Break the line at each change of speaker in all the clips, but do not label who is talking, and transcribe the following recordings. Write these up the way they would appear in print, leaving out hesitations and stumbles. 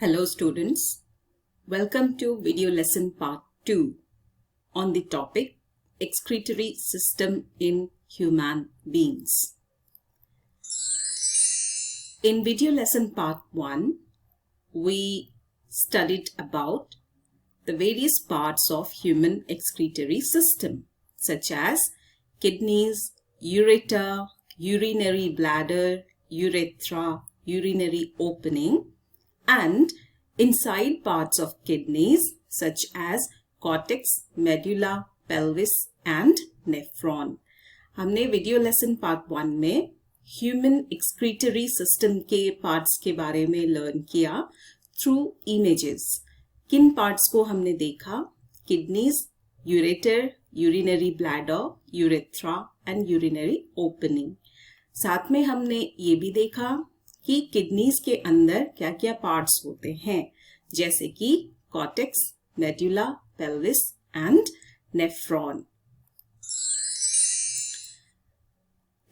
Hello students, welcome to video lesson part 2 on the topic excretory system in human beings. In video lesson part 1, we studied about the various parts of human excretory system such as kidneys, ureter, urinary bladder, urethra, urinary opening, and inside parts of kidneys such as cortex, medulla, pelvis and nephron. हमने video lesson part 1 में human excretory system के parts के बारे में learn किया through images. किन parts को हमने देखा? Kidneys, ureter, urinary bladder, urethra and urinary opening. साथ में हमने ये भी देखा कि किडनीज के अंदर क्या क्या पार्ट्स होते हैं, जैसे कि cortex, medulla, pelvis and nephron.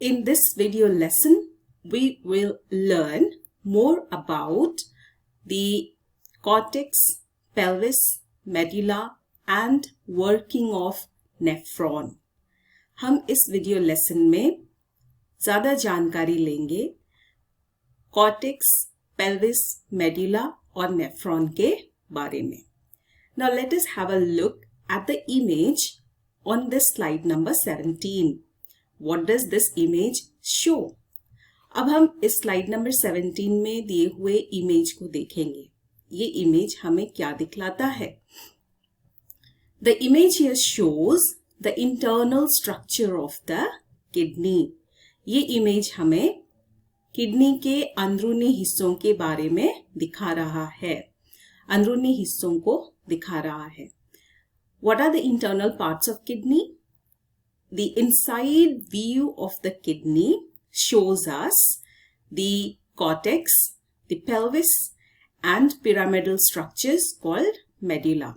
In this video lesson, we will learn more about the cortex, pelvis, medulla and working of nephron. हम इस वीडियो लेसन में ज्यादा जानकारी लेंगे कॉर्टेक्स, पेल्विस, मेडुला और नेफ्रॉन के बारे में. Now let us have a look at the image on this slide number 17. What does this image show? अब हम इस स्लाइड नंबर 17 में दिए हुए इमेज को देखेंगे. ये इमेज हमें क्या दिखलाता है? The image here shows the internal structure of the kidney. ये इमेज हमें किडनी के अंदरूनी हिस्सों के बारे में दिखा रहा है. अंदरूनी हिस्सों को दिखा रहा है. What are the internal parts of kidney? The inside view of the kidney shows us the cortex, the pelvis and pyramidal structures called medulla.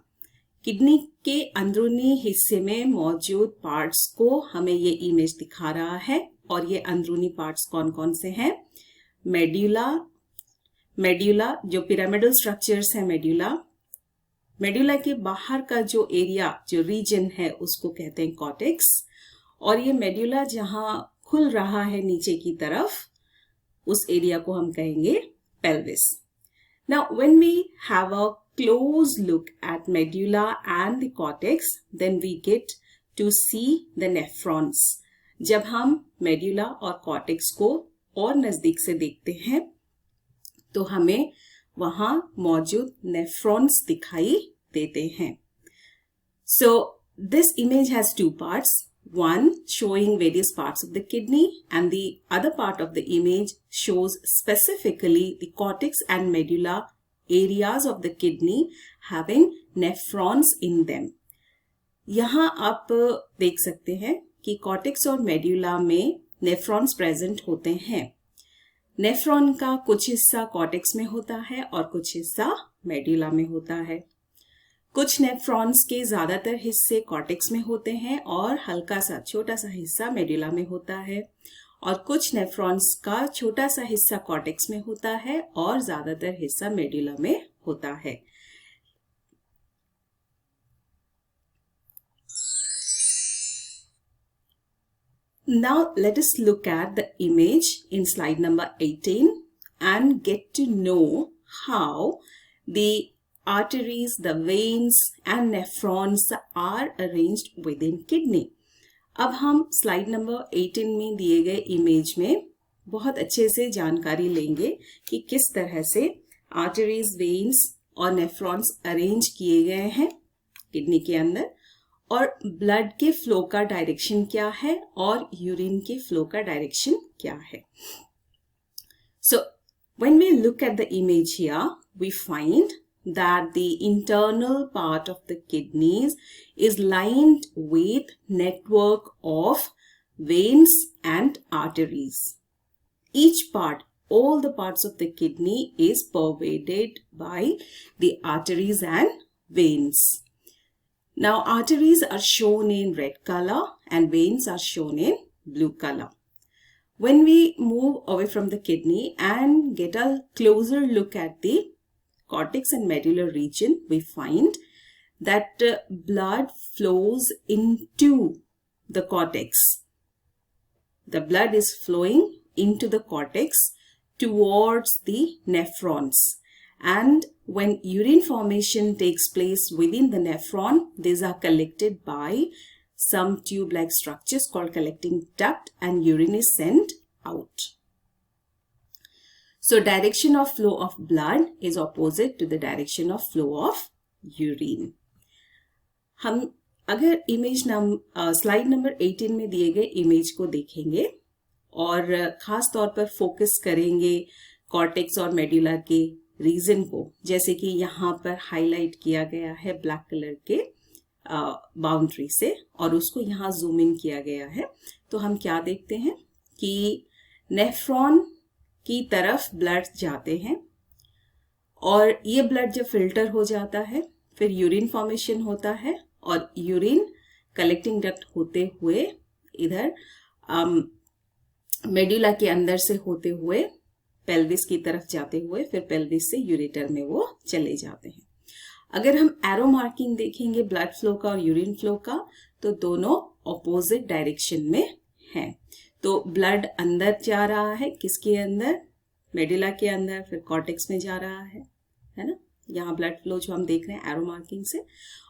Kidney के अंदरूनी हिस्से में मौजूद पार्ट्स को हमें ये इमेज दिखा रहा है. और ये अंदरूनी पार्ट्स कौन कौन से हैं? मेडुला जो पिरामिडल स्ट्रक्चर्स है, मेडुला के बाहर का जो एरिया, जो रीजन है, उसको कहते हैं कॉर्टेक्स. और ये मेडुला जहां खुल रहा है नीचे की तरफ, उस एरिया को हम कहेंगे pelvis. Now when we have a close look at medulla and the cortex, then we get to see the nephrons. जब हम मेडुला और कॉर्टेक्स को और नजदीक से देखते हैं तो हमें वहां मौजूद नेफ्रॉन्स दिखाई देते हैं. So this image has two parts. One showing various parts of the kidney and the other part of the image shows specifically the cortex and medulla areas of the kidney having nephrons in them. यहाँ आप देख सकते हैं कि cortex और medulla में nephrons present होते हैं. नेफ्रॉन का कुछ हिस्सा कॉर्टेक्स में होता है और कुछ हिस्सा मेडुला में होता है. कुछ नेफ्रॉन्स के ज्यादातर हिस्से कॉर्टेक्स में होते हैं और हल्का सा छोटा सा हिस्सा मेडुला में होता है. और कुछ नेफ्रॉन्स का छोटा सा हिस्सा कॉर्टेक्स में होता है और ज्यादातर हिस्सा मेडुला में होता है. Now let us look at the image in slide number 18 and get to know how the arteries, the veins and nephrons are arranged within kidney. अब हम स्लाइड नंबर 18 में दिए गए इमेज में बहुत अच्छे से जानकारी लेंगे कि किस तरह से आर्टरीज, वेन्स और नेफ्रॉन्स अरेंज किए गए हैं किडनी के अंदर, और ब्लड के फ्लो का डायरेक्शन क्या है और यूरिन के फ्लो का डायरेक्शन क्या है. So when we look at the image here, we find that the internal part of the kidneys is lined with network of veins and arteries. Each part, all the parts of the kidney is pervaded by the arteries and veins. Now arteries are shown in red color and veins are shown in blue color. When we move away from the kidney and get a closer look at the cortex and medulla region, we find that blood flows into the cortex. The blood is flowing into the cortex towards the nephrons. And when urine formation takes place within the nephron, these are collected by some tube-like structures called collecting duct, and urine is sent out. So direction of flow of blood is opposite to the direction of flow of urine. हम अगर image slide number 18 में दिए गए image को देखेंगे और खास तौर पर फोकस करेंगे कॉर्टेक्स और मेडुला के रीजन को, जैसे कि यहाँ पर हाईलाइट किया गया है ब्लैक कलर के बाउंड्री से और उसको यहाँ जूम इन किया गया है, तो हम क्या देखते हैं कि नेफ्रॉन की तरफ ब्लड जाते हैं और ये ब्लड जब फिल्टर हो जाता है फिर यूरिन फॉर्मेशन होता है और यूरिन कलेक्टिंग डक्ट होते हुए इधर मेडुला के अंदर से होते हुए पेल्विस की तरफ जाते हुए फिर पेल्विस से यूरेटर में वो चले जाते हैं। अगर हम एरो मार्किंग देखेंगे ब्लड फ्लो का और यूरिन फ्लो का, तो दोनों ऑपोजिट डायरेक्शन में हैं। तो ब्लड अंदर जा रहा है, किसके अंदर? मेडुला के अंदर, फिर कॉर्टेक्स में जा रहा है ना। यहाँ ब्लड फ्लो जो हम देख रहे हैं एरो मार्किंग से,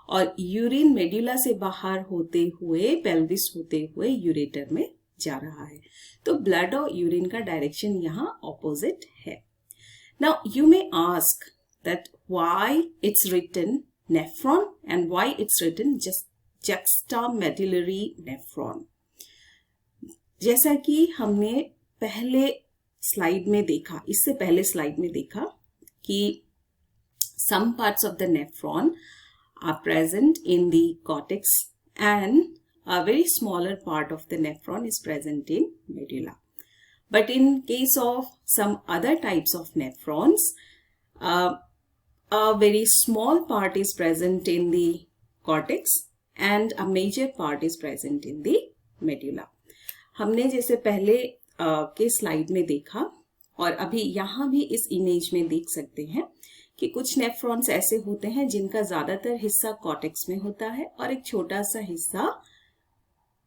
और यूरिन मेडुला से बाहर होते हुए पेल्विस होते हुए यूरेटर में जा रहा है। तो ब्लड और यूरिन का डायरेक्शन यहाँ ऑपोजिट है। Now you may ask that why it's written nephron and why it's written just juxtamedullary nephron. जैसा कि हमने पहले स्लाइड में देखा, इससे पहले स्लाइड में देखा कि some parts of the nephron are present in the cortex and a very smaller part of the nephron is present in medulla. But in case of some other types of nephrons, a very small part is present in the cortex and a major part is present in the medulla. हमने जैसे पहले के slide में देखा और अभी यहाँ भी इस इमेज में देख सकते हैं कि कुछ नेफ्रॉन्स ऐसे होते हैं जिनका ज्यादातर हिस्सा कॉर्टेक्स में होता है और एक छोटा सा हिस्सा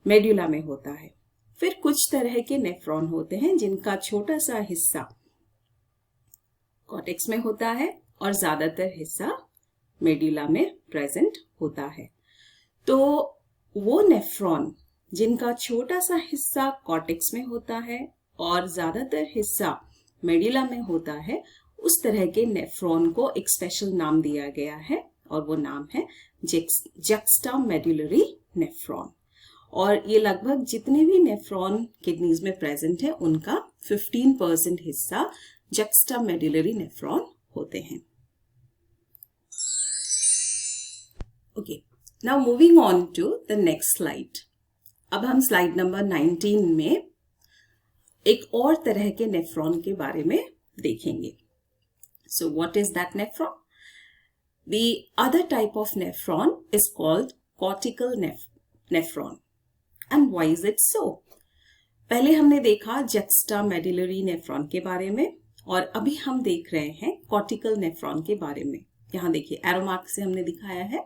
मेडुला में होता है। फिर कुछ तरह के नेफ्रॉन होते हैं जिनका छोटा सा हिस्सा कॉर्टेक्स में होता है और ज्यादातर हिस्सा मेडुला में प्रेजेंट होता है। तो वो नेफ्रॉन जिनका छोटा सा हिस्सा कॉर्टेक्स में होता है और ज्यादातर हिस्सा मेडुला में होता है, उस तरह के नेफ्रॉन को एक स्पेशल नाम दिया गया है और वो नाम है juxtamedullary नेफ्रॉन। और ये लगभग जितने भी नेफ्रॉन किडनीज में प्रेजेंट है उनका 15% हिस्सा juxtamedullary नेफ्रॉन होते हैं। Okay, now moving on to the next slide. अब हम स्लाइड नंबर 19 में एक और तरह के नेफ्रॉन के बारे में देखेंगे। So what is that nephron? The other type of nephron is called cortical nephron. And why is it so? पहले हमने देखा juxtamedullary नेफ्रॉन के बारे में और अभी हम देख रहे हैं कॉर्टिकल नेफ्रॉन के बारे में। यहाँ देखिए एरो मार्क से हमने दिखाया है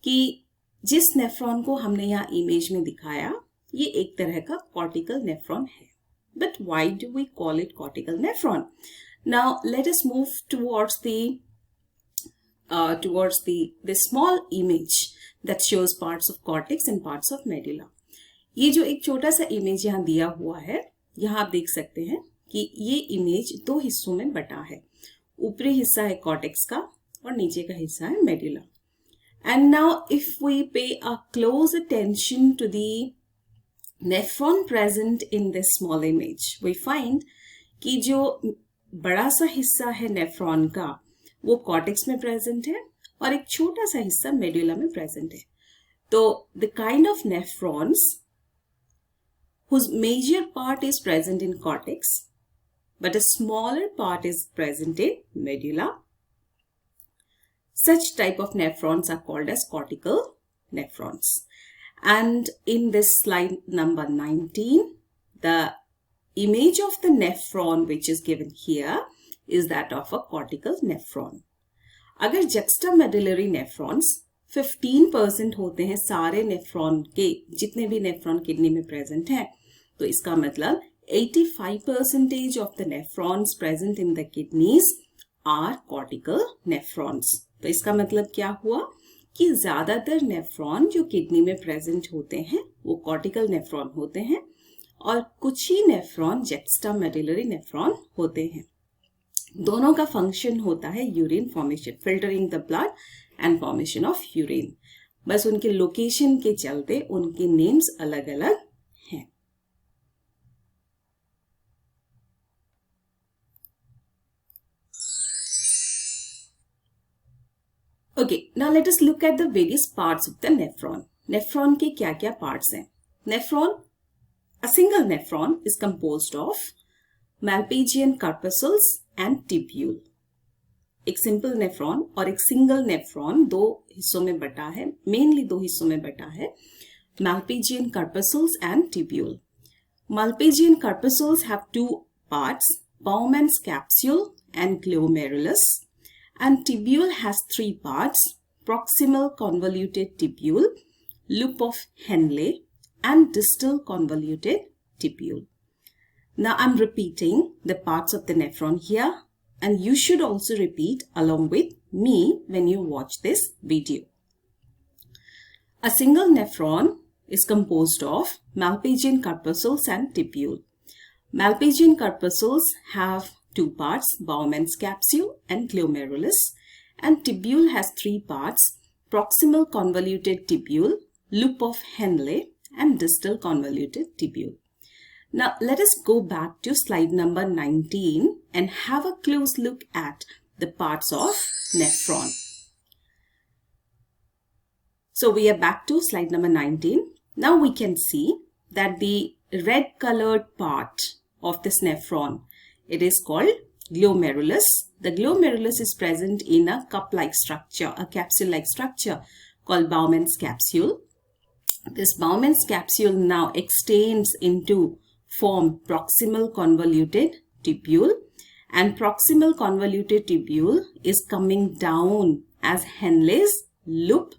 कि जिस नेफ्रॉन को हमने यहाँ इमेज में दिखाया ये एक तरह का कॉर्टिकल नेफ्रॉन है। But why do we call it cortical nephron? Now let us move towards the small image that shows parts of cortex and parts of medulla. ये जो एक छोटा सा इमेज यहाँ दिया हुआ है, यहाँ आप देख सकते हैं कि ये इमेज दो हिस्सों में बटा है। ऊपरी हिस्सा है कॉर्टेक्स का और नीचे का हिस्सा है medulla. And now if we pay a close attention to the nephron present in this small image, we find कि जो बड़ा सा हिस्सा है नेफ्रॉन का वो कॉर्टेक्स में प्रेजेंट है और एक छोटा सा हिस्सा मेडुला में प्रेजेंट है। तो the kind of nephrons whose major part is present in cortex but a smaller part is present in medulla, such type of nephrons are called as cortical nephrons. And in this slide number 19, the image of the nephron which is given here is that of a cortical nephron. अगर juxtamedullary nephrons 15% होते हैं सारे nephron के, जितने भी nephron kidney में present हैं, तो इसका मतलब 85% of the nephrons present in the kidneys are cortical nephrons. तो इसका मतलब क्या हुआ कि ज्यादातर नेफ्रॉन जो किडनी में प्रेजेंट होते हैं वो कॉर्टिकल नेफ्रॉन होते हैं और कुछ ही नेफ्रॉन juxtamedullary नेफ्रॉन होते हैं. दोनों का फंक्शन होता है urine formation, filtering the blood and formation of urine. बस उनके लोकेशन के चलते उनके नेम्स अलग अलग हैं. Okay, now let us look at the various parts of the nephron. Nephron के क्या क्या parts हैं? Nephron, a single nephron is composed of Malpighian corpuscles and tubule. एक सिंपल नेफ्रॉन और एक सिंगल नेफ्रॉन दो हिस्सों में बटा है, मेनली दो हिस्सों में बटा है, Malpighian corpuscles and tubule. Malpighian corpuscles have two parts, Bowman's capsule and glomerulus, and tubule has three parts, proximal convoluted tubule, loop of Henle, and distal convoluted tubule. Now I'm repeating the parts of the nephron here, and you should also repeat along with me when you watch this video. A single nephron is composed of Malpighian corpuscles and tubule. Malpighian corpuscles have two parts, Bowman's capsule and glomerulus, and tubule has three parts, proximal convoluted tubule, loop of Henle, and distal convoluted tubule. Now let us go back to slide number 19 and have a close look at the parts of nephron. So we are back to slide number 19. Now we can see that the red colored part of this nephron, it is called glomerulus. The glomerulus is present in a cup-like structure, a capsule-like structure called Bowman's capsule. This Bowman's capsule now extends into form proximal convoluted tubule, and proximal convoluted tubule is coming down as Henle's loop,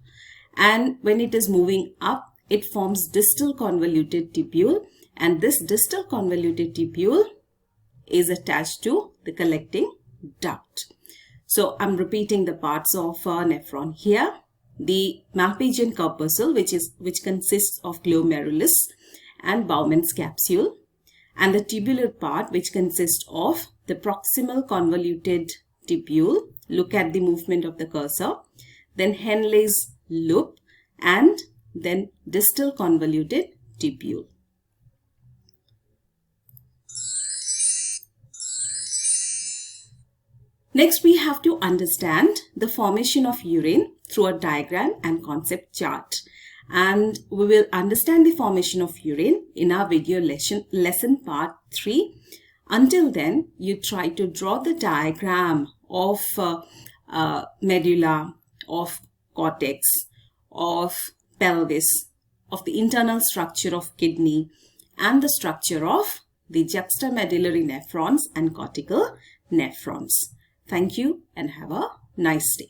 and when it is moving up it forms distal convoluted tubule, and this distal convoluted tubule is attached to the collecting duct. So I'm repeating the parts of nephron here. The Malpighian corpuscle, which consists of glomerulus and Bowman's capsule, and the tubular part, which consists of the proximal convoluted tubule. Look at the movement of the cursor. Then Henle's loop, and then distal convoluted tubule. Next, we have to understand the formation of urine through a diagram and concept chart. And we will understand the formation of urine in our video lesson part 3. Until then, you try to draw the diagram of medulla, of cortex, of pelvis, of the internal structure of kidney, and the structure of the juxtamedullary nephrons and cortical nephrons. Thank you and have a nice day.